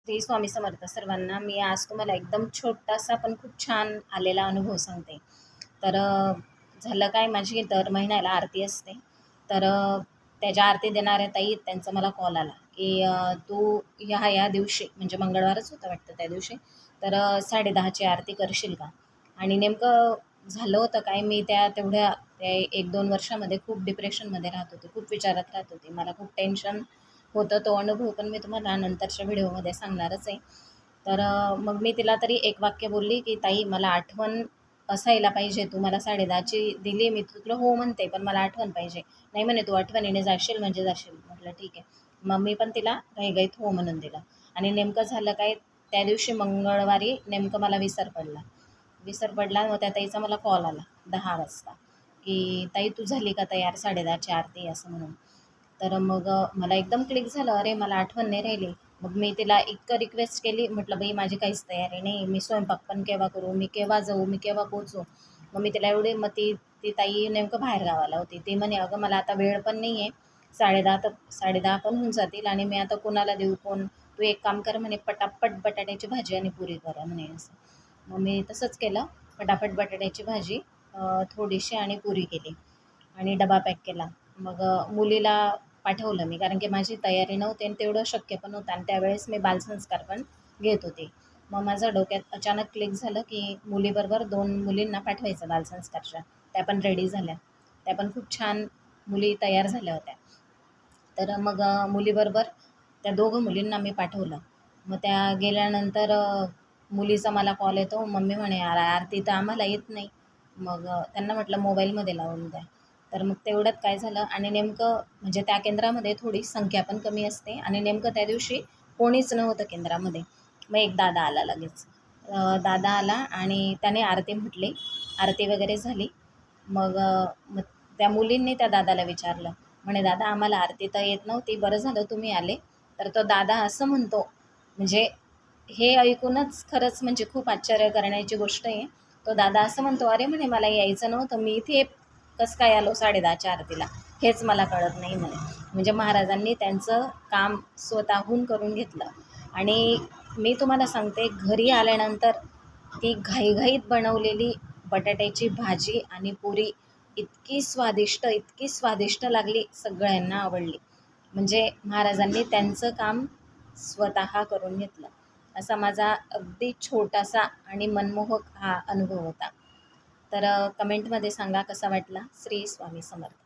श्री स्वामी समर्थ सर्वांना. मी आज तुम्हाला एकदम छोटासा पण खूप छान आलेला अनुभव सांगते. तर झालं काय, माझी दर महिन्याला आरती असते. तर त्याच्या आरती देणाऱ्या ताई त्यांचा मला कॉल आला, की तू ह्या दिवशी म्हणजे मंगळवारच होतं वाटतं त्या दिवशी, तर 10:30ची आरती करशील का? आणि नेमकं झालं होतं काय, मी त्या 1-2 वर्षामध्ये खूप डिप्रेशनमध्ये राहत होते, खूप विचारात राहत होते. मला खूप टेन्शन होतं. तो अनुभव पण मी तुम्हाला नंतरच्या व्हिडिओमध्ये सांगणारच आहे. तर मग मी तिला तरी एक वाक्य बोलली, की "ताई मला आठवण असायला पाहिजे. तू मला 10:30ची दिली, मी तुला हो म्हणते, पण मला आठवण पाहिजे." नाही म्हणे, "तू आठवणीने जाशील म्हणजे जाशील." म्हटलं ठीक आहे. मग मी पण तिला घाईघाईत हो म्हणून दिलं. आणि नेमकं झालं काय, त्या दिवशी मंगळवारी नेमकं मला विसर पडला. मग त्या ताईचा मला कॉल आला 10 वाजता, की "ताई तू झाली का तयार? 10:30ची आरती" असं म्हणून. तर मग मला एकदम क्लिक झालं, अरे मला आठवण नाही राहिली. मग मी तिला इतकं रिक्वेस्ट केली, म्हटलं बाई माझी काहीच तयारी नाही, मी स्वयंपाक पण केव्हा करू, मी केव्हा जाऊ, मी केव्हा पोहोचू. मग मी तिला एवढी मग ती ती ताई नेमकं बाहेर गावाला होती. ती म्हणे, "अगं मला आता वेळ पण नाही आहे, 10:30 पण होऊन जातील आणि मी आता कोणाला देऊ, तू एक काम कर म्हणे, पटापट बटाट्याची भाजी आणि पुरी करा म्हणे." असं. मग मी तसंच केलं. पटापट बटाट्याची भाजी थोडीशी आणि पुरी केली आणि डबा पॅक केला. मग मुलीला पाठवलं मी, कारण की माझी तयारी नव्हती आणि तेवढं शक्य पण नव्हतं आणि त्यावेळेस मी बालसंस्कार पण घेत होते. मग माझ्या डोक्यात अचानक क्लिक झालं, की मुलीबरोबर 2 मुलींना पाठवायचं बालसंस्कारच्या. त्या पण रेडी झाल्या. त्या पण खूप छान मुली तयार झाल्या होत्या. तर मग मुलीबरोबर त्या दोघं मुलींना मी पाठवलं. मग त्या गेल्यानंतर मुलीचा मला कॉल येतो. मम्मी म्हणे, आरती तर आम्हाला येत नाही." मग त्यांना म्हटलं मोबाईलमध्ये लावून द्या. तर मग तेवढ्यात काय झालं आणि नेमकं म्हणजे त्या केंद्रामध्ये थोडी संख्या पण कमी असते आणि नेमकं त्या दिवशी कोणीच नव्हतं केंद्रामध्ये. मग एक दादा आला लगेच. दादा आला आणि त्याने आरती म्हटली. आरती वगैरे झाली. मग त्या मुलींनी त्या दादाला विचारलं. म्हणे, "दादा आम्हाला आरती तर येत नव्हती. बरं झालं तुम्ही आले." तर तो दादा असं म्हणतो, म्हणजे हे ऐकूनच खरंच म्हणजे खूप आश्चर्य करण्याची गोष्ट आहे. तो दादा असं म्हणतो, "अरे," म्हणे, "मला यायचं नव्हतं. मी इथे कसं काय आलो 10:30च्या आरतीला? हेच मला कळत नाही," म्हणे. म्हणजे महाराजांनी त्यांचं काम स्वतःहून करून घेतलं. आणि मी तुम्हाला सांगते, घरी आल्यानंतर ती घाईघाईत बनवलेली बटाट्याची भाजी आणि पुरी इतकी स्वादिष्ट लागली, सगळ्यांना आवडली. म्हणजे महाराजांनी त्यांचं काम स्वतः करून घेतलं. असा माझा अगदी छोटासा आणि मनमोहक हा अनुभव होता. तर कमेंटमध्ये सांगा कसा वाटला. श्री स्वामी समर्थ.